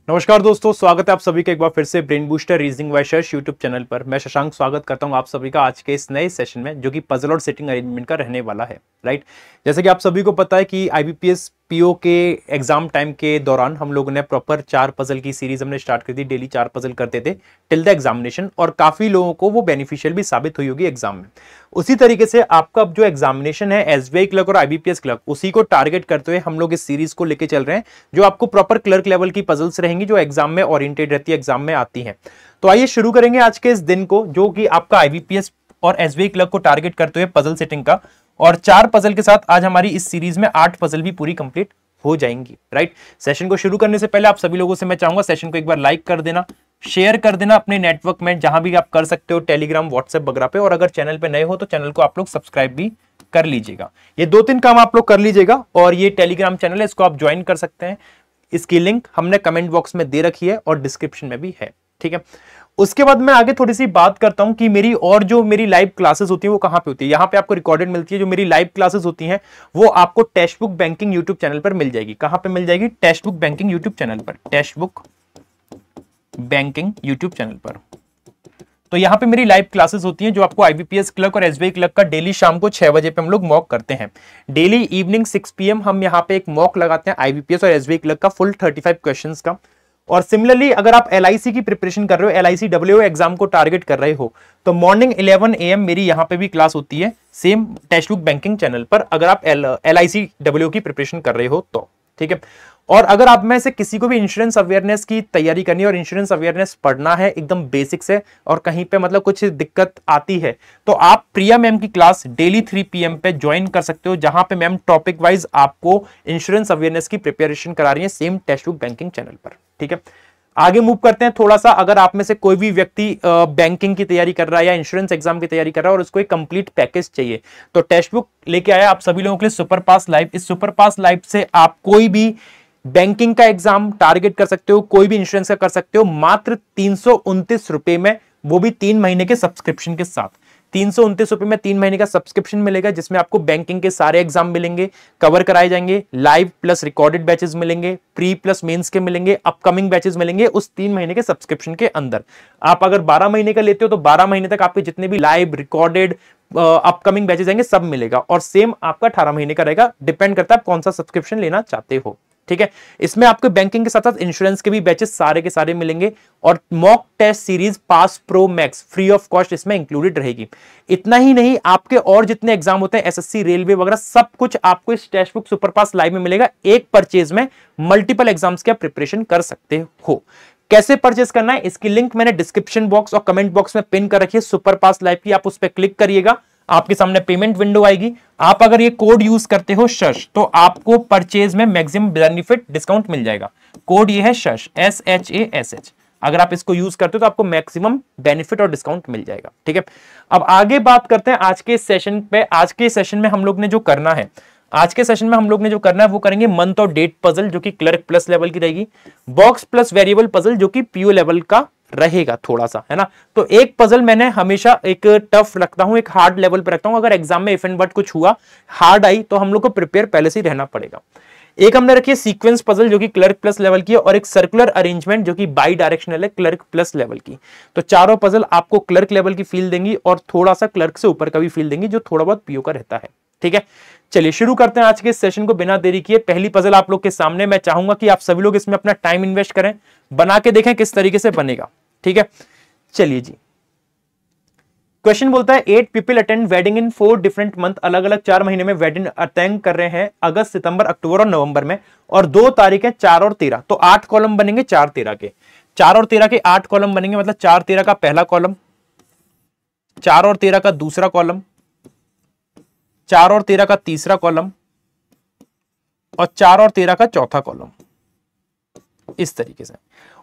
नमस्कार दोस्तों, स्वागत है आप सभी का एक बार फिर से brain booster reasoning by Shash YouTube channel पर। मैं शशांक स्वागत करता हूं आप सभी का आज के इस नए सेशन में, जो कि पजल और सिटिंग अरेंजमेंट का रहने वाला है। राइट, जैसे कि आप सभी को पता है कि आईबीपीएस पीओ के एग्जाम टाइम के दौरान हम लोगों ने प्रॉपर 4 पजल की सीरीज हमने स्टार्ट कर दी। डेली 4 पजल करते थे टिल द एग्जामिनेशन, और काफी लोगों को वो बेनिफिशियल भी साबित हुई होगी एग्जाम में। उसी तरीके से आपका जो एग्जामिनेशन है एसबीआई क्लर्क और आईबीपीएस क्लर्क, उसी को टारगेट करते हुए हम लोग इस सीरीज को लेके चल रहे हैं, जो आपको प्रॉपर क्लर्क लेवल की पजल्स रहेंगी जो एग्जाम में ओरिएंटेड रहती है, एग्जाम में आती है। तो आइए शुरू करेंगे आज के इस दिन को, जो कि आपका आईबीपीएस और एसबीआई क्लर्क को टारगेट करते हुए पजल सेटिंग का। और 4 पजल के साथ आज हमारी इस सीरीज में 8 पजल भी पूरी कंप्लीट हो जाएंगी। राइट, सेशन को शुरू करने से पहले आप सभी लोगों से मैं चाहूंगा सेशन को एक बार लाइक कर देना, शेयर कर देना अपने नेटवर्क में जहां भी आप कर सकते हो, टेलीग्राम, व्हाट्सएप वगैरह पे। और अगर चैनल पे नए हो तो चैनल को आप लोग सब्सक्राइब भी कर लीजिएगा। ये 2-3 काम आप लोग कर लीजिएगा। और ये टेलीग्राम चैनल है, इसको आप ज्वाइन कर सकते हैं। इसकी लिंक हमने कमेंट बॉक्स में दे रखी है और डिस्क्रिप्शन में भी है। ठीक है, उसके बाद मैं आगे थोड़ी सी बात करता हूं कि मेरी लाइव क्लासेस होती है वो कहां पे होती है। यहां पे आपको रिकॉर्डेड मिलती है। जो मेरी लाइव क्लासेस होती हैं वो आपको text book banking YouTube channel पर मिल जाएगी। कहां पे मिल जाएगी? Text book banking YouTube channel पर, text book banking YouTube channel पर। तो यहां पे मेरी लाइव क्लासेस होती हैं, जो आपको आईबीपीएस क्लर्क और एसबीआई क्लर्क का डेली शाम को 6 बजे पे हम लोग मॉक करते हैं। डेली इवनिंग 6 PM हम यहां पे एक मॉक लगाते हैं आईबीपीएस और एसबीआई क्लर्क का, फुल 35 क्वेश्चंस का। और सिमिलरली अगर आप एलआईसी की प्रिपरेशन कर रहे हो, एलआईसी डब्ल्यूओ एग्जाम को टारगेट कर रहे हो, तो मॉर्निंग 11 AM मेरी यहां पे भी क्लास होती है, same text book banking channel पर, अगर आप एलआईसी डब्ल्यूओ की प्रिपरेशन कर रहे हो तो। ठीक है, और अगर आप में से किसी को भी इंश्योरेंस अवेयरनेस की तैयारी करनी है और इंश्योरेंस अवेयरनेस पढ़ना है एकदम बेसिक से, और कहीं पे मतलब कुछ दिक्कत आती है, तो आप प्रिया मैम की क्लास डेली 3 PM पे ज्वाइन कर सकते हो, जहां पे मैम टॉपिक वाइज आपको इंश्योरेंस अवेयरनेस की प्रिपरेशन करा रही है, same text book banking channel पर। ठीक है, आगे मूव करते हैं थोड़ा सा। अगर आप में से कोई भी व्यक्ति बैंकिंग की तैयारी कर रहा है या इंश्योरेंस एग्जाम की तैयारी कर रहा है और उसको एक कंप्लीट पैकेज चाहिए, तो टेक्स्ट बुक लेके आया आप सभी लोगों के लिए सुपर पास लाइव। इस सुपर पास लाइव से आप कोई भी बैंकिंग का एग्जाम टारगेट कर सकते हो, कोई भी इंश्योरेंस का कर सकते हो, मात्र 329 रुपए में, वो भी 3 महीने के सब्सक्रिप्शन के साथ। 329 रुपए में 3 महीने का सब्सक्रिप्शन मिलेगा, जिसमें आपको बैंकिंग के सारे एग्जाम मिलेंगे, कवर कराए जाएंगे, लाइव प्लस रिकॉर्डेड बैचेस मिलेंगे, प्री प्लस मेंस के मिलेंगे, अपकमिंग बैचेस मिलेंगे उस 3 महीने के सब्सक्रिप्शन के अंदर। आप अगर 12 महीने का लेते हो तो 12 महीने तक आपके जितने भी लाइव, रिकॉर्डेड, अपकमिंग बैचेस आएंगे सब मिलेगा। और सेम आपका 18 महीने का रहेगा, डिपेंड करता है आप कौन सा सब्सक्रिप्शन लेना चाहते हो। ठीक है, इसमें आपको बैंकिंग के साथ साथ इंश्योरेंस के भी बैचेस सारे के सारे मिलेंगे, और mock test series pass pro max free of cost इसमें इंक्लूडेड रहेगी। इतना ही नहीं, आपके और जितने एग्जाम होते हैं एसएससी, रेलवे वगैरह, सब कुछ आपको इस टेक्स्ट बुक सुपर पास लाइव में मिलेगा। एक परचेज में मल्टीपल एग्जाम्स की आप प्रिपरेशन कर सकते हो। कैसे परचेज करना है इसकी लिंक मैंने डिस्क्रिप्शन बॉक्स और कमेंट बॉक्स में पिन कर रखी है, सुपर पास लाइव की। आप उस पर क्लिक करिएगा, आपके सामने पेमेंट विंडो आएगी। आप अगर ये कोड यूज करते हो शश, तो आपको परचेज में मैक्सिमम बेनिफिट डिस्काउंट मिल जाएगा। कोड ये है शश, SHASH। अगर आप इसको यूज करते हो तो आपको मैक्सिमम बेनिफिट और डिस्काउंट मिल जाएगा। ठीक है, अब आगे बात करते हैं आज के सेशन पे। आज के सेशन में हम लोग ने जो करना है, वो करेंगे मंथ और डेट पजल, जो कि क्लर्क प्लस लेवल की रहेगी। बॉक्स प्लस वेरिएबल पजल, जो कि पीओ लेवल का रहेगा थोड़ा सा, है ना। तो एक पजल मैंने हमेशा एक टफ रखता हूं, एक हार्ड लेवल पे रखता हूं। अगर एग्जाम में इफ एंड बट कुछ हुआ, हार्ड आई, तो हम लोग को प्रिपेयर पहले से ही रहना पड़ेगा। एक हमने रखी है सीक्वेंस पजल, जो कि क्लर्क प्लस लेवल की है, और एक सर्कुलर अरेंजमेंट जो कि बाई डायरेक्शनल है, क्लर्क प्लस लेवल की। तो चारों पजल आपको क्लर्क लेवल की फील देंगी और थोड़ा सा क्लर्क से ऊपर का भी फील देंगी, जो थोड़ा बहुत पीओ का रहता है। ठीक है, चलिए शुरू करते हैं आज के सेशन को बिना देरी किए। पहली पजल आप लोग के सामने, मैं चाहूंगा कि आप सभी लोग इसमें अपना टाइम इन्वेस्ट करें, बना के देखें किस तरीके से बनेगा। ठीक है, चलिए जी। क्वेश्चन बोलता है 8 people attend wedding in 4 different month. अलग अलग 4 महीने में वेडिंग अटेंड कर रहे हैं, अगस्त, सितंबर, अक्टूबर और नवंबर में, और 2 तारीखें 4 और 13। तो 8 कॉलम बनेंगे 4 13 के। 4 और 13 के 8 कॉलम बनेंगे, मतलब 4 13 का पहला कॉलम, 4 और 13 का दूसरा कॉलम, 4 और 13 का तीसरा कॉलम, और 4 और 13 का चौथा कॉलम, इस तरीके से।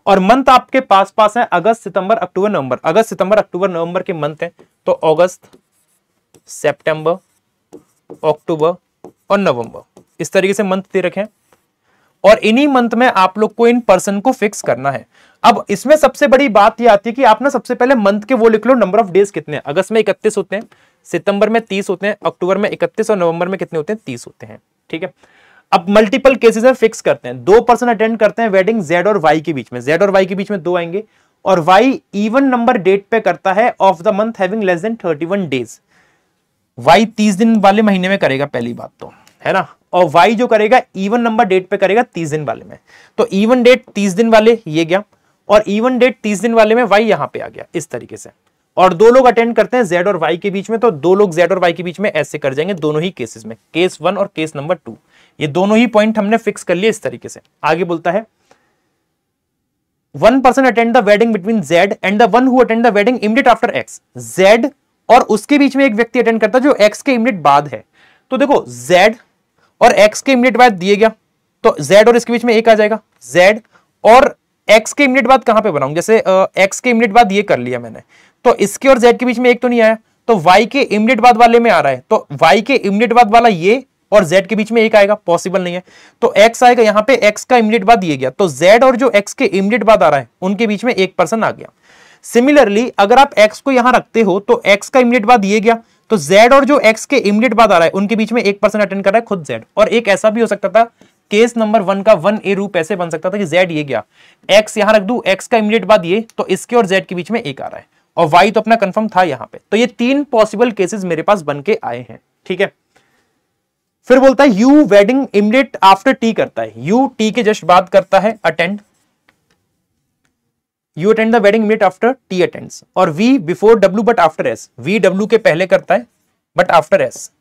और मंथ आपके पास पास है, अगस्त, सितंबर, अक्टूबर, नवंबर। अगस्त, सितंबर, अक्टूबर, नवंबर के मंथ हैं, तो अगस्त, सितंबर, अक्टूबर और नवंबर, इस तरीके से मंथ दे रखे हैं। और इन्हीं मंथ में आप लोग को इन पर्सन को फिक्स करना है। अब इसमें सबसे बड़ी बात यह आती है कि आप ना सबसे पहले मंथ के वो लिख लो, नंबर ऑफ डेज कितने हैं। अगस्त में 31 होते हैं, सितंबर में 30 होते हैं, अक्टूबर में 31 और नवंबर में कितने होते हैं? 30 होते हैं। ठीक है, अब मल्टीपल केसेस में फिक्स करते हैं, 2 पर्सन अटेंड करते हैं वेडिंग जेड और वाई के बीच में, जेड और वाई के बीच में 2 आएंगे, और वाई इवन नंबर डेट पे करता है of the month having less than 31 days. Y 30 दिन वाले महीने में करेगा पहली बात तो, है ना, और वाई जो करेगा इवन नंबर डेट पे करेगा 30 दिन वाले में। तो इवन डेट 30 दिन वाले ये गया, और इवन डेट 30 दिन वाले में वाई यहां पे आ गया इस तरीके से। और 2 लोग अटेंड करते हैं जेड और वाई के बीच में, तो 2 लोग जेड और वाई के बीच में ऐसे कर जाएंगे दोनों ही केसेस में, केस 1 और केस नंबर 2। ये दोनों ही पॉइंट हमने फिक्स कर लिए इस तरीके से। आगे बोलता है 1 person attend the wedding between Z and the one who attend the wedding immediate after x. Z और उसके बीच में एक व्यक्ति अटेंड करता है जो एक्स के इमीडिएट बाद है। तो देखो जेड और एक्स के इमीडिएट बाद दिए गया, तो जेड और इसके बीच में एक आ जाएगा, जेड और एक्स के इमीडिएट बाद कहां पे बनाऊं, जैसे एक्स के इमीडिएट बाद ये कर लिया मैंने, तो इसके और जेड के बीच में एक तो नहीं आया, तो वाई के इमीडिएट बाद वाले में आ रहा है, तो वाई के इमीडिएट बाद वाला ये और जेड के बीच में एक आएगा, पॉसिबल नहीं है, तो एक्स आएगा यहां पे, एक्स का इमीडिएट बाद ये गया, तो जेड और जो एक्स के इमीडिएट बाद आ रहा है उनके बीच में एक पर्सन आ गया। सिमिलरली अगर आप एक्स को यहां रखते हो तो एक्स का इमीडिएट बाद ये गया, तो जेड और जो एक्स के इमीडिएट बाद आ रहा है उनके बीच में एक पर्सन अटेंड कर रहा है खुद जेड। और एक ऐसा भी हो सकता था, केस नंबर 1 का 1A रूप ऐसे बन सकता था कि जेड ये गया, एक्स यहां रख दूं, एक्स का इमीडिएट बाद ये, तो इसके और जेड के बीच में एक आ रहा है, और वाई तो अपना कंफर्म था यहां पे। तो ये 3 पॉसिबल केसेस मेरे पास बन के आए हैं, ठीक है। फिर बोलता है U wedding immediate after T करता है, यू टी के जस्ट बाद करता है attend, U attend the wedding immediate after T attends, और V before W but after S, V W के पहले करता है बट आफ्टर एस,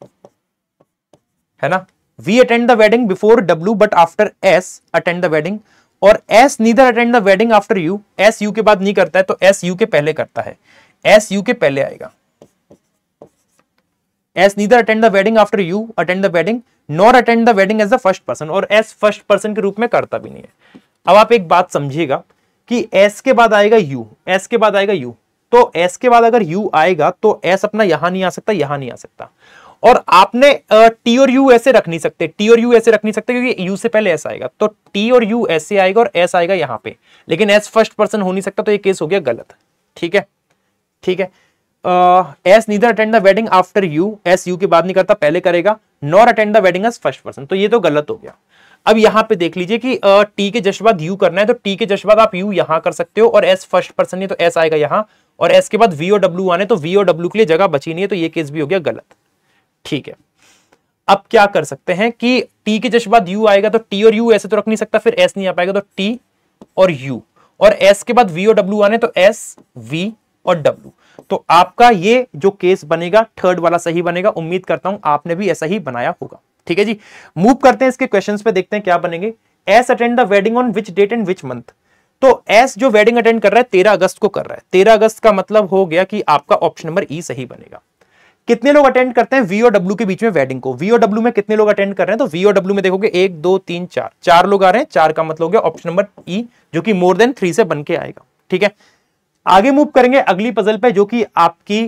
है ना, V attend the wedding before W but after S attend the wedding, और S neither attend the wedding after U, S U के बाद नहीं करता है तो एस यू के पहले करता है, एस यू के पहले आएगा, S neither attend the wedding after U attend the wedding nor attend the wedding as the first person, और एस फर्स्ट पर्सन के रूप में करता भी नहीं है। अब आप एक बात समझिएगा कि एस के बाद आएगा यू, एस के बाद आएगा यू, तो एस के बाद अगर यू आएगा तो एस अपना यहां नहीं आ सकता, यहां नहीं आ सकता, और आपने टी और यू ऐसे रख नहीं सकते, टी और यू ऐसे रख नहीं सकते क्योंकि यू से पहले एस आएगा, तो टी और यू ऐसे आएगा और एस आएगा यहां पे, लेकिन एस फर्स्ट पर्सन हो नहीं सकता, तो ये केस हो गया गलत, ठीक है, ठीक है। S neither attend the wedding after U, S U के बाद नहीं करता पहले करेगा, nor attend the wedding as first person, तो ये तो गलत हो गया। अब यहां पे देख लीजिए कि टी के जस्ट बाद यू करना है, तो टी के जस्ट बाद आप यू यहां कर सकते हो, और एस फर्स्ट पर्सन है तो एस आएगा यहां, और एस के बाद वी और डब्ल्यू आने, तो वी और डब्ल्यू के लिए जगह बची नहीं है, तो ये केस भी हो गया गलत, ठीक है। अब क्या कर सकते हैं कि टी के जस्ट बाद यू आएगा, तो टी और यू ऐसे तो रख नहीं सकता, फिर एस नहीं आ पाएगा, तो टी और यू, और एस के बाद वी और डब्ल्यू आने, तो एस वी और डब्ल्यू, तो आपका ये जो केस बनेगा थर्ड वाला सही बनेगा। उम्मीद करता हूं आपने भी ऐसा ही बनाया होगा, ठीक है जी। मूव करते हैं इसके क्वेश्चंस पे, देखते हैं क्या बनेंगे। S attend the wedding on which date and which month, तो एस जो वेडिंग अटेंड कर रहा है 13 अगस्त को कर रहा है, 13 अगस्त का मतलब हो गया कि आपका ऑप्शन नंबर ई सही बनेगा। कितने लोग अटेंड करते हैं वी और डब्ल्यू के बीच में वेडिंग को, वी और डब्ल्यू में कितने लोग अटेंड कर रहे हैं, तो वी और डब्ल्यू में देखोगे 1 2 3 4, 4 लोग आ रहे हैं, 4 का मतलब हो गया ऑप्शन नंबर ई, जो कि मोर देन 3 से बन के आएगा, ठीक है। आगे मूव करेंगे अगली पजल पे, जो कि आपकी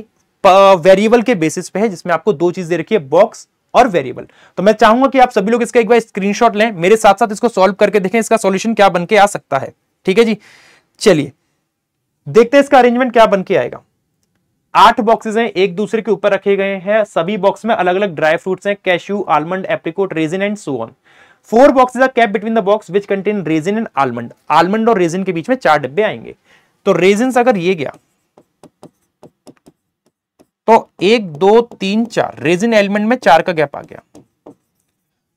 वेरिएबल के बेसिस पे है, जिसमें आपको 2 चीज दे रखी है, बॉक्स और वेरिएबल। तो मैं चाहूंगा कि आप सभी लोग इसका एक बार स्क्रीनशॉट लें, मेरे साथ साथ इसको सॉल्व करके देखें इसका सॉल्यूशन क्या बन के आ सकता है, ठीक है जी। चलिए देखते हैं इसका अरेंजमेंट क्या बन के आएगा। 8 बॉक्सेस हैं, एक दूसरे के ऊपर रखे गए हैं, सभी बॉक्स में अलग अलग ड्राई फ्रूट्स हैं, cashew, almond, apricot, raisin and so on. 4 boxes are kept between the box which contain raisin and almond, almond और रेजिन के बीच में 4 डब्बे आएंगे। तो रेजिन अगर ये गया तो 1 2 3 4, रेजिन एलिमेंट में 4 का गैप आ गया।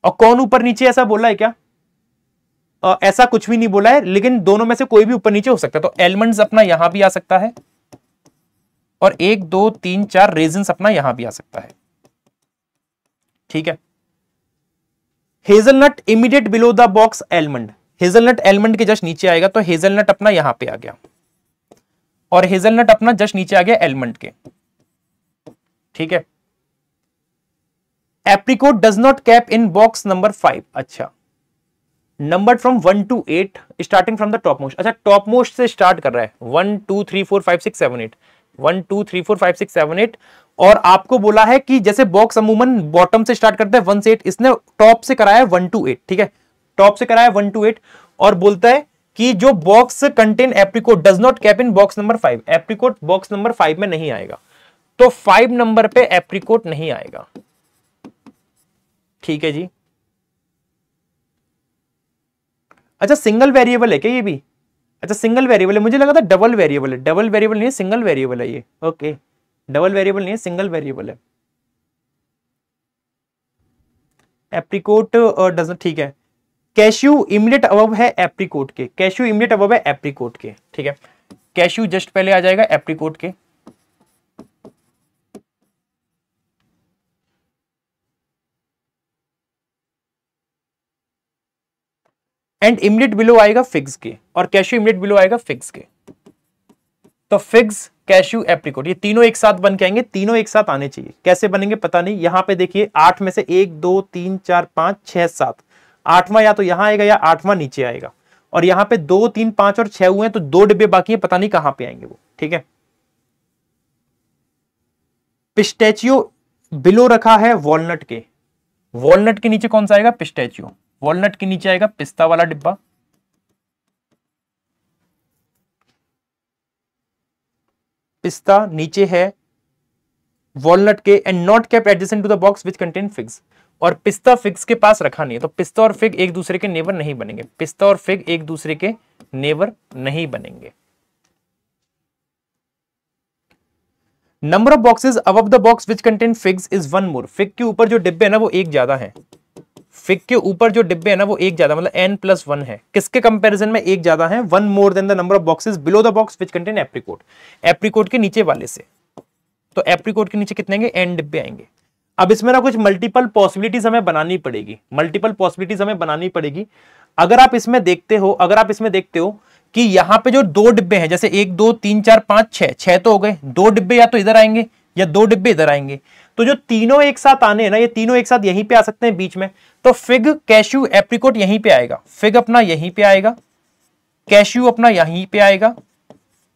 और कौन ऊपर नीचे ऐसा बोला है क्या? ऐसा कुछ भी नहीं बोला है, लेकिन दोनों में से कोई भी ऊपर नीचे हो सकता है। तो एलिमेंट्स अपना यहां भी आ सकता है, और 1 2 3 4 रेजिन्स अपना यहां भी आ सकता है, ठीक है। Hazelnut immediate below the box almond, hazelnut almond के जस्ट नीचे आएगा, तो हेजलनट अपना यहां पे आ गया, और हेजलनट अपना जस्ट नीचे आ गया एलमंड के, ठीक है। Apricot does not cap in box number 5, अच्छा, numbered from 1 to 8 starting from the top most, अच्छा टॉप मोस्ट से स्टार्ट कर रहा है, 1 2 3 4 5 6 7 8, 1 2 3 4 5 6 7 8, और आपको बोला है कि जैसे बॉक्स अमूमन बॉटम से स्टार्ट करता है 1 से 8, इसने टॉप से कराया 1 to 8, ठीक है, टॉप से कराया 1 to 8, और बोलता है कि जो box contain apricot does not cap in box number 5, apricot box number 5 में नहीं आएगा, तो 5 नंबर पे एप्रिकॉट नहीं आएगा, ठीक है जी। अच्छा सिंगल वेरिएबल है क्या ये भी? अच्छा सिंगल वेरिएबल है, मुझे लगा था डबल वेरिएबल है। डबल वेरिएबल नहीं है, सिंगल वेरिएबल है ये। ओके, डबल वेरिएबल नहीं है, सिंगल वेरिएबल है। एप्रिकोट डजंट, ठीक है। कैश्यू इमीडिएट अबव है एप्रिकोट के, कैश्यू इमीडिएट अबव है एप्रिकोट के, ठीक है। कैश्यू जस्ट पहले आ जाएगा एप्रिकोट के। एंड इमीडिएट बिलो आएगा फिग्स के, और कैश्यू इमीडिएट बिलो आएगा फिग्स के। तो फिग्स, कैश्यू, एप्रिकोट, ये तीनों एक साथ बन के आएंगे, तीनों एक साथ आने चाहिए। कैसे बनेंगे पता नहीं। यहां पे देखिए 8 में से 1 2 3 4 5 6 7, 8वां या तो यहां आएगा या 8वां नीचे आएगा। और यहां पे 2 3 5 और 6 हुए हैं, तो 2 डिब्बे बाकी हैं, पता नहीं कहां पे आएंगे वो, ठीक है। पिस्टैचियो बिलो रखा है वॉलनट के, वॉलनट के नीचे कौन सा आएगा? पिस्टैचियो। वॉलनट के नीचे आएगा पिस्ता वाला डिब्बा, पिस्ता नीचे है वॉलनट के। And not kept adjacent to the box which contain figs, और पिस्ता फिग्स के पास रखा नहीं है। तो पिस्ता और फिग एक दूसरे के नेबर नहीं बनेंगे, पिस्ता और फिग एक दूसरे के नेबर नहीं बनेंगे। Number of boxes above the box which contain figs is 1 more. Fig के ऊपर जो डिब्बे है ना वो एक ज्यादा है, फिग के ऊपर जो डिब्बे है ना वो एक ज्यादा, मतलब n+1 है। किसके कंपैरिजन में एक ज्यादा है? 1 more than the number of boxes below the box which contain apricot, apricot के नीचे वाले से। तो एप्रिकोट के नीचे कितने आएंगे? n डिब्बे आएंगे। अब इसमें ना कुछ मल्टीपल पॉसिबिलिटीज हमें बनानी पड़ेगी, मल्टीपल पॉसिबिलिटीज हमें बनानी पड़ेगी। अगर आप इसमें देखते हो कि यहां पे जो 2 डिब्बे हैं, जैसे 1 2 3 4 5 6, 6 तो हो गए, 2 डिब्बे या तो इधर आएंगे या 2 डिब्बे इधर आएंगे। तो जो तीनों एक साथ आने हैं ना, ये तीनों एक साथ यहीं पे आ सकते हैं बीच में। तो फिग, कैश्यू, एप्रिकोट यहीं पे आएगा, फिग अपना यहीं पे आएगा, कैश्यू अपना यहीं पे आएगा,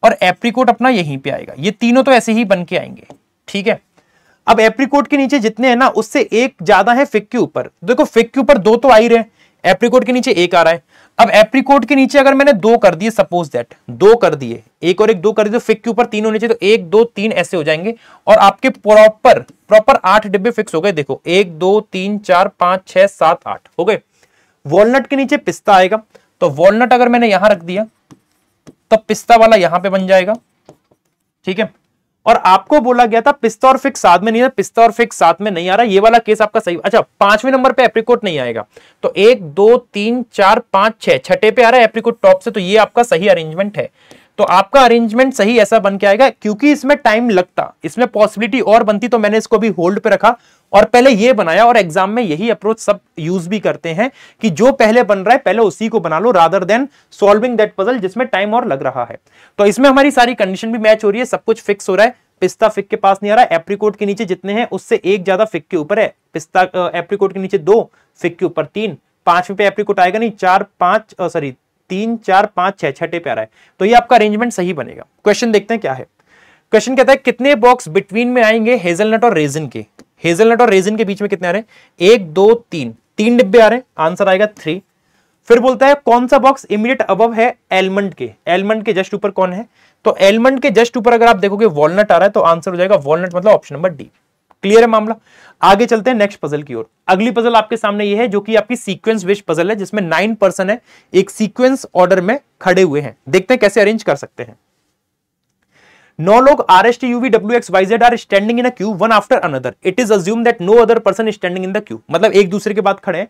और एप्रिकोट अपना यहीं पे आएगा। ये तीनों तो ऐसे ही बन के आएंगे, ठीक है। अब एप्रिकोट के नीचे जितने हैं ना उससे एक ज्यादा है फिग के ऊपर। देखो फिग के ऊपर 2 तो आ ही रहे, एप्रिकोट के नीचे 1 आ रहा है। अब एप्रिकोट के नीचे अगर मैंने 2 कर दिए, सपोज दैट 2 कर दिए, 1 और 1 2 कर दिए, तो फिग के ऊपर 3 होने चाहिए, तो 1 2 3 ऐसे हो जाएंगे, और आपके प्रॉपर 8 डिब्बे फिक्स हो गए। देखो 1 2 3 4 5 6 7 8 हो गए। वॉलनट के नीचे पिस्ता आएगा, तो वॉलनट अगर मैंने यहां रख दिया तो पिस्ता वाला यहां पे बन जाएगा, ठीक है। और आपको बोला गया था पिस्ता और फिग साथ में नहीं है, पिस्ता और फिग साथ में नहीं आ रहा, ये वाला केस आपका सही। अच्छा 5वें नंबर पे एप्रिकोट नहीं आएगा, तो 1 2 3 4 5 6, छठे पे आ रहा है एप्रिकोट टॉप से, तो ये आपका सही अरेंजमेंट है। तो आपका अरेंजमेंट सही ऐसा बन के आएगा। क्योंकि इसमें टाइम लगता, इसमें पॉसिबिलिटी और बनती, तो मैंने इसको भी होल्ड पे रखा और पहले ये बनाया। और एग्जाम में यही अप्रोच सब यूज भी करते हैं कि जो पहले बन रहा है पहले उसी को बना लो, rather than solving that puzzle जिसमें टाइम और लग रहा है। तो इसमें हमारी सारी कंडीशन भी मैच हो रही है, सब कुछ फिक्स हो रहा है। पिस्ता फिग के पास नहीं आ रहा है, एप्रिकोट के नीचे जितने हैं उससे एक ज्यादा फिग के ऊपर है। पिस्ता एप्रिकोट के नीचे 2, फिग के ऊपर 3, 5वें पे एप्रिकोट आएगा नहीं, 4 5 सॉरी 3 4 5 6, छठे पे आ रहा है। तो ये आपका अरेंजमेंट सही बनेगा। क्वेश्चन देखते हैं क्या है। क्वेश्चन कहता है कितने बॉक्स बिटवीन में आएंगे हेजलनट और रेजिन के। हेजलनट और रेजिन के बीच में कितने आ रहे हैं? 1 2 3, 3 डिब्बे आ रहे हैं, आंसर आएगा 3। फिर बोलता है कौन सा बॉक्स इमीडिएट अबव है एलमंड के। एलमंड के जस्ट ऊपर कौन है? तो एलमंड के जस्ट ऊपर अगर आप देखोगे वॉलनट आ रहा है, तो आंसर हो जाएगा वॉलनट, मतलब ऑप्शन नंबर डी। क्लियर है मामला? आगे चलते हैं नेक्स्ट पजल की ओर। अगली पजल आपके सामने ये है जो कि आपकी सीक्वेंस विश पजल है, जिसमें 9 पर्सन है, एक सीक्वेंस ऑर्डर में खड़े हुए हैं। देखते हैं कैसे अरेंज कर सकते हैं। 9 लोग RST UV WXYZ are standing in a queue one after another. It is assume that no other person standing in the queue, मतलब एक दूसरे के बाद खड़े हैं।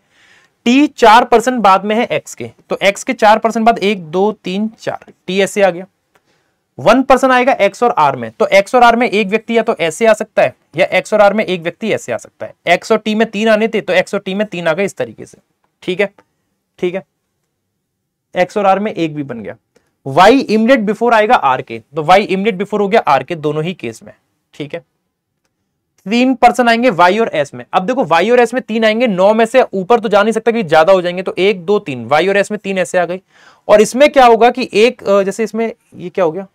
T 4 पर्सन बाद में है X के, तो X के 4 पर्सन बाद 1 2 3 4, T ऐसे आ गया। 1 पर्सन आएगा X और R में, तो X और R में एक व्यक्ति या तो ऐसे आ सकता है या X और R में एक व्यक्ति ऐसे आ सकता है। X और T में 3 आने थे, तो X और T में 3 आ गए इस तरीके से, ठीक है, ठीक है। X और R में एक भी बन गया। Y इमीडिएट बिफोर आएगा R के, तो Y इमीडिएट बिफोर हो गया R के दोनों ही केस में, ठीक है। 3 पर्सन आएंगे Y और S में। अब देखो Y और S में 3 आएंगे, 9 में से ऊपर तो जा नहीं सकता कि ज्यादा हो जाएंगे, तो 1 2 3, Y और S में 3 ऐसे आ गई। और इसमें क्या होगा कि एक जैसे इसमें ये क्या हो गया,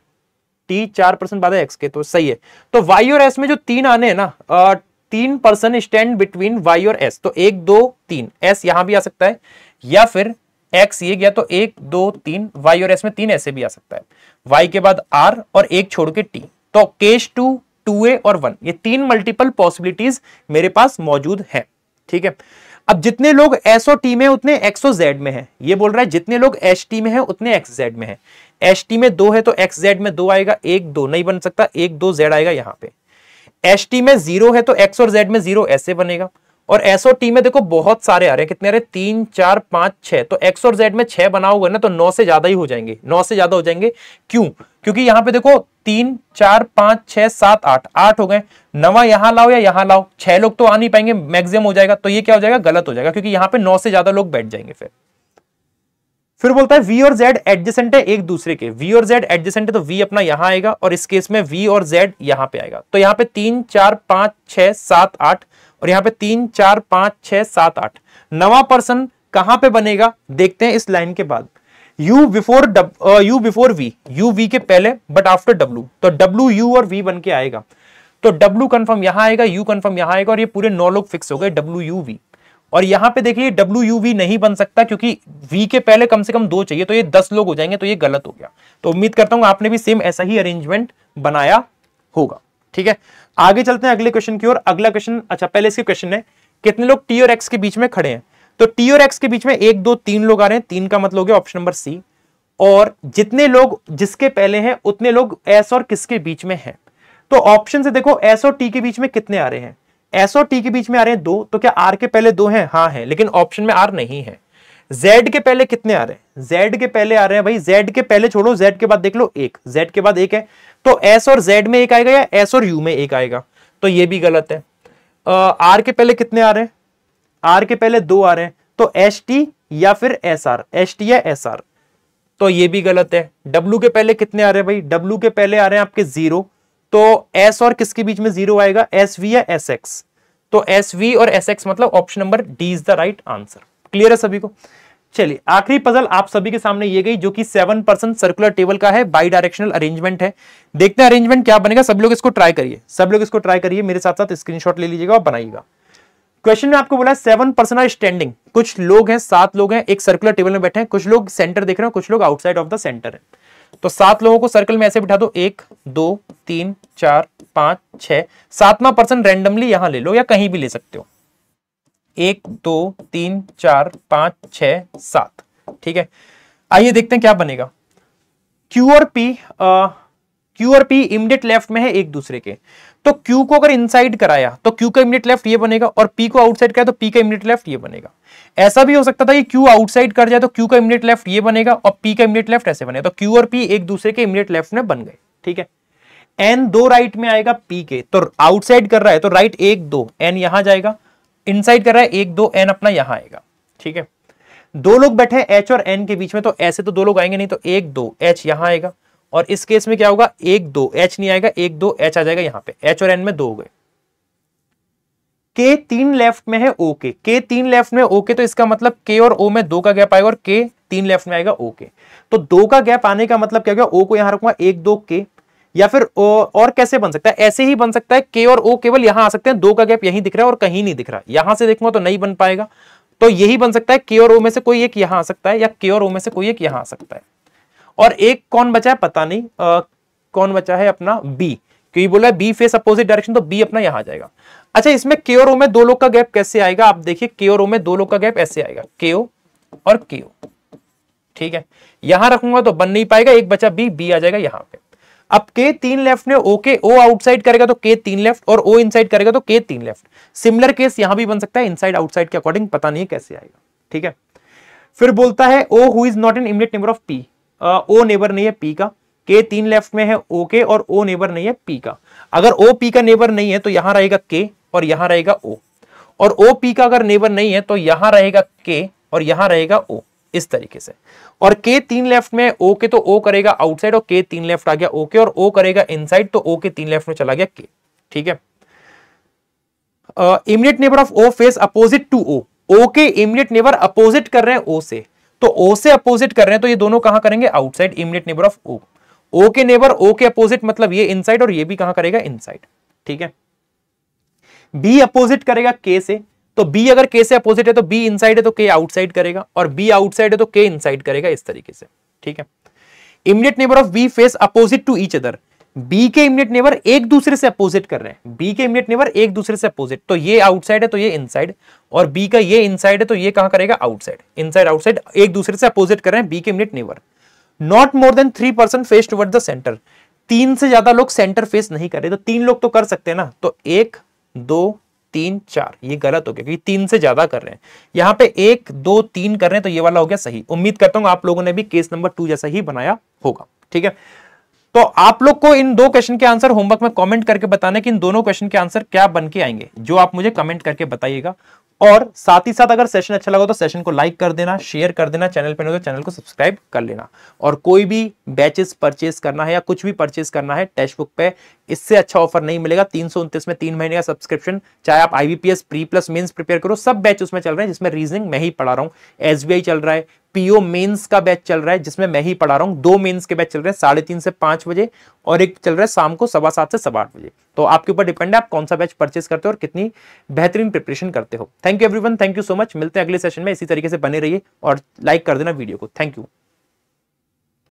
T 4 पर्सन बाद है X के, तो सही है। तो Y और S में जो 3 आने हैं ना, 3 पर्सन स्टैंड बिटवीन Y और S, तो 1 2 3, S यहां भी आ सकता है, या फिर X ये गया तो 1 2 3, Y और S में 3 ऐसे भी आ सकता है। Y के बाद R और एक छोड़ के T, तो केस 2 2A और 1, ये 3 मल्टीपल पॉसिबिलिटीज मेरे पास मौजूद है, ठीक है। अब जितने लोग एस और टी में उतने एक्स और जेड में है, ये बोल रहा है जितने लोग एच टी में है उतने एक्स जेड में है। एच टी में 2 है तो एक्स जेड में 2 आएगा, 1 2 नहीं बन सकता, 1 2 जेड आएगा यहां पे। एच टी में 0 है तो एक्स और जेड में 0 ऐसे बनेगा। और एस और टी में देखो बहुत सारे आ रहे हैं, कितने आ रहे हैं, 3 4 5 6, तो एक्स और जेड में 6 बनाओगे ना तो 9 से ज्यादा ही हो जाएंगे, 9 से ज्यादा हो जाएंगे। क्यों? क्योंकि यहां पे देखो 3 4 5 6 7 8, 8 हो गए, नवा यहां लाओ या यहां लाओ, 6 लोग तो आ नहीं पाएंगे, मैक्सिमम हो जाएगा, तो ये क्या हो जाएगा, गलत हो जाएगा, क्योंकि यहां पे 9 से ज्यादा लोग बैठ जाएंगे। फिर बोलता है V और Z एडजेसेंट है एक दूसरे के, V और Z एडजेसेंट है तो V अपना यहां आएगा और इस केस में V और Z यहां पे आएगा। तो यहां पे 3 4 5 6 7 8 और यहां पे 3 4 5 6 7 8, नवा पर्सन कहां पे बनेगा देखते हैं इस लाइन के बाद। U before V, U V के पहले बट आफ्टर W, तो W U और V बन के आएगा। तो W कंफर्म यहां आएगा, U कंफर्म यहां आएगा और ये पूरे 9 लोग फिक्स हो गए W U V। और यहां पे देखिए WUV नहीं बन सकता क्योंकि V के पहले कम से कम 2 चाहिए, तो ये 10 लोग हो जाएंगे, तो ये गलत हो गया। तो उम्मीद करता हूं आपने भी सेम ऐसा ही अरेंजमेंट बनाया होगा। ठीक है, आगे चलते हैं अगले क्वेश्चन की ओर। अगला क्वेश्चन, अच्छा पहले इसके क्वेश्चन है कितने लोग T और X के बीच में खड़े हैं। तो T और X के बीच में 1 2 3 लोग आ रहे हैं, 3 का मतलब हो गया ऑप्शन नंबर सी। और जितने लोग जिसके पहले हैं उतने लोग S और किसके बीच में हैं। तो ऑप्शन से देखो S और T के बीच में कितने आ रहे हैं, S और T के बीच में आ रहे हैं 2, तो क्या R के पहले 2 हैं, हाँ है, लेकिन ऑप्शन में R नहीं है। Z के पहले कितने आ रहे हैं, Z के पहले आ रहे हैं भाई, Z के पहले छोड़ो, Z के बाद देख लो 1, Z के बाद 1 है, तो S और Z में 1 आएगा या S और U में 1 आएगा, तो ये भी गलत है। R के पहले कितने आ रहे हैं, R के पहले 2 आ रहे हैं, तो HT या फिर SR, HT या SR, तो ये भी गलत है। W के पहले कितने आ रहे हैं भाई, W के पहले आ रहे हैं आपके 0, तो S और किसके बीच में 0 आएगा, SV या SX, तो SV और SX मतलब option number D is the right answer. Clear है सभी को। चलिए आखिरी पजल आप सभी के सामने ये गई जो कि 7% सर्कुलर टेबल का है, बाई डायरेक्शनल अरेंजमेंट है। देखते हैं अरेंजमेंट क्या बनेगा, सब लोग इसको ट्राई करिए, सब लोग इसको ट्राई करिए, मेरे साथ साथ स्क्रीनशॉट ले लीजिएगा और बनाइएगा। क्वेश्चन में आपको बोला है 7% आर स्टैंडिंग, कुछ लोग हैं 7 लोग हैं एक सर्कुलर टेबल में बैठे हैं, कुछ लोग सेंटर देख रहे हैं, कुछ लोग आउटसाइड ऑफ द सेंटर है। तो 7 लोगों को सर्कल में ऐसे बिठा दो, 1 2 3 4 5 6, 7वां पर्सन रैंडमली यहां ले लो या कहीं भी ले सकते हो, 1 2 3 4 5 6 7। ठीक है, आइए देखते हैं क्या बनेगा। Q और P इमीडिएट लेफ्ट में है एक दूसरे के, तो Q को अगर इनसाइड कराया तो Q का इमीडिएट लेफ्ट ये बनेगा, और P को आउटसाइड कराया तो P का इमीडिएट लेफ्ट ये बनेगा। ऐसा भी हो सकता था कि Q आउटसाइड कर जाए तो Q का इमीडिएट लेफ्ट ये बनेगा और P का इमीडिएट लेफ्ट ऐसे बनेगा, तो Q और P एक दूसरे के इमीडिएट लेफ्ट में बन गए। ठीक है, N 2 राइट में आएगा P के, तो आउटसाइड कर रहा है तो राइट 1 2 N यहां जाएगा, इनसाइड कर रहा है 1 2 N अपना यहां आएगा। ठीक है, 2 लोग बैठे हैं H और N के बीच में, तो ऐसे तो 2 लोग आएंगे नहीं, तो 1 2 H यहां आएगा, और इस केस में क्या होगा 1 2 H नहीं आएगा, 1 2 H आ जाएगा यहां पे, H और N में 2 हो गए। K 3 लेफ्ट में है OK, K 3 लेफ्ट में OK, तो इसका मतलब K और O में 2 का गैप आएगा और K 3 लेफ्ट में आएगा OK, तो 2 का गैप आने का मतलब क्या होगा, O को यहां रखूंगा 1 2 K, या फिर और कैसे बन सकता है, ऐसे ही बन सकता है K और O केवल यहां आ सकते हैं, 2 का गैप यहीं दिख रहा है और कहीं नहीं दिख रहा, यहां से देखूंगा तो नहीं बन पाएगा, तो यही बन सकता है K और O में से कोई एक यहां आ सकता है या K और O में से कोई एक यहां आ सकता है। और एक कौन बचा है पता नहीं, कौन बचा है अपना B, क्योंकि बोला है B फेस अपोजिट डायरेक्शन, तो B अपना यहां जाएगा। अच्छा, इसमें K और O में 2 लोग का गैप कैसे आएगा, आप देखिए K और O में 2 लोग का गैप ऐसे आएगा, KO और KO। ठीक है, यहां रखूंगा तो बन नहीं पाएगा, एक बचा B आ जाएगा यहां पे। अब K 3 लेफ्ट में OK, O आउटसाइड करेगा तो K 3 लेफ्ट, और O इनसाइड करेगा तो K 3 लेफ्ट। सिमिलर केस यहां भी बन सकता है, इनसाइड आउटसाइड के अकॉर्डिंग, पता नहीं है कैसे आएगा। ठीक है, फिर बोलता है O who is not an immediate neighbour of P, O neighbour नहीं है P का, K 3 लेफ्ट में है OK और O नेबर नहीं है P का। अगर O P का नेबर नहीं है तो यहां रहेगा K और यहां रहेगा O, और O P का अगर नेबर नहीं है तो यहां रहेगा K और यहां रहेगा O, इस तरीके से। और K 3 लेफ्ट में OK, तो O करेगा आउटसाइड और K 3 लेफ्ट आ गया OK, और O करेगा इनसाइड तो O के 3 लेफ्ट में चला गया K। ठीक है, immediate neighbour of O face opposite to O, O के इमीडिएट नेबर अपोजिट कर रहे हैं O से, तो O से अपोजिट कर रहे हैं तो ये दोनों कहां करेंगे, outside. Immediate neighbour of O, O के नेबर O के अपोजिट मतलब ये इनसाइड, और ये भी कहां करेगा, इनसाइड। ठीक है, B अपोजिट करेगा K से, तो B अगर K से अपोजिट है तो B इनसाइड है तो K आउटसाइड करेगा, और B आउटसाइड है तो K इनसाइड करेगा, इस तरीके से। ठीक है, immediate neighbour of B face opposite to each other, B के इमीडिएट नेबर एक दूसरे से अपोजिट कर रहे हैं, बी के इमीडिएट नेबर एक दूसरे से अपोजिट, तो ये आउटसाइड है तो ये इनसाइड, और बी का ये इनसाइड है तो ये कहां करेगा आउटसाइड, इनसाइड आउटसाइड एक दूसरे से अपोजिट कर रहे हैं बी के immediate neighbour. Not more than 3% face toward the centre, 3 से ज्यादा लोग सेंटर फेस नहीं कर रहे, तो 3 लोग तो कर सकते हैं ना, तो 1 2 3 4 ये गलत हो गया क्योंकि 3 से ज्यादा कर रहे हैं, यहां पे 1 2 3 कर रहे हैं तो ये वाला हो गया सही। उम्मीद करता हूं आप लोगों ने भी केस नंबर 2 जैसा ही बनाया होगा, ठीक है। तो आप लोग को इन 2 क्वेश्चन के आंसर होमवर्क में कमेंट करके बताना कि इन दोनों क्वेश्चन के आंसर क्या बन के आएंगे, जो आप मुझे कमेंट करके बताइएगा। और साथ ही साथ अगर सेशन अच्छा लगा तो सेशन को लाइक कर देना, शेयर कर देना, चैनल पे नहीं हो तो चैनल को सब्सक्राइब कर लेना। और कोई भी बैचेस परचेज करना है या कुछ भी परचेज करना है टेक्स्ट बुक पे, इससे अच्छा ऑफर नहीं मिलेगा। 329 में 3 महीने का सब्सक्रिप्शन, चाहे आप IBPS pre plus mains prepare करो, सब बैच उसमें चल रहे हैं जिसमें रीजनिंग मैं ही पढ़ा रहा हूँ। SBI चल रहा है, PO मेंस का बैच चल रहा है जिसमें मैं ही पढ़ा रहा हूँ, 2 मेंस के बैच चल रहे हैं 3:30 से 5 बजे, और एक चल रहा है शाम को 7:15 से 8:15 बजे। तो आपके ऊपर डिपेंड है आप कौन सा बैच परचेस करते हो और कितनी बेहतरीन प्रिपरेशन करते हो। Thank you everyone, thank you so much. मिलते हैं अगले सेशन में, इसी तरीके से बने रहिए और लाइक कर देना वीडियो को। Thank you.